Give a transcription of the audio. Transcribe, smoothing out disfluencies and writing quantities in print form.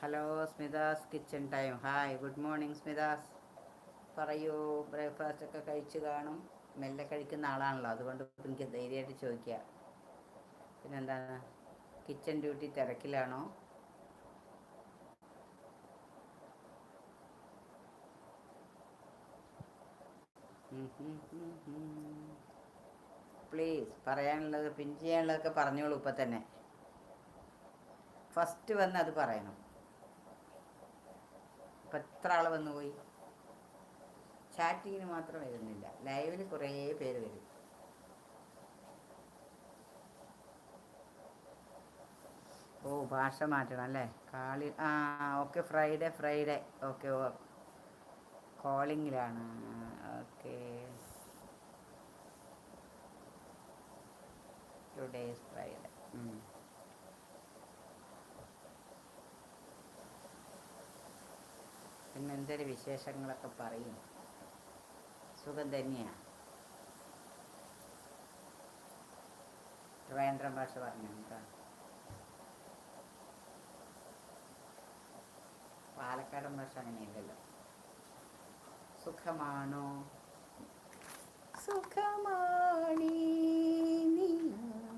Hello Smitha's kitchen time. Hi, good morning Smitha's. പറയൂ, breakfast ഒക്കെ കഴിച്ച് കാണും. മെല്ലെ കഴിക്കുന്ന ആളാണല്ലോ, അതുകൊണ്ട് എനിക്ക് ധൈര്യമായിട്ട് ചോദിക്കുക. പിന്നെന്താണ്, കിച്ചൺ ഡ്യൂട്ടി തിരക്കിലാണോ? പ്ലീസ് പറയാനുള്ളത്, പിൻ ചെയ്യാനുള്ളതൊക്കെ പറഞ്ഞോളൂ ഇപ്പം തന്നെ. ഫസ്റ്റ് വന്ന് അത് പറയണം. ഇപ്പം എത്ര ആൾ വന്നു പോയി? ചാറ്റിങ്ങിന് മാത്രം വരുന്നില്ല, ലൈവിൽ കുറേ പേര് വരും. ഓ, ഭാഷ മാറ്റണം അല്ലേ? ആ, ഓക്കെ. Friday Friday. ഓക്കെ, ഓ, കോളിങ്ങിലാണ്. Okay, today's Friday. പിന്നെ എന്തൊരു വിശേഷങ്ങളൊക്കെ പറയും. സുഖം തന്നെയാണ്. ട്രിവാൻഡ്രം ഭാഷ പറഞ്ഞു കേട്ടോ. പാലക്കാടൻ ഭാഷ അങ്ങനെയല്ലല്ലോ. സുഖമാണോ? സുഖമാണീ.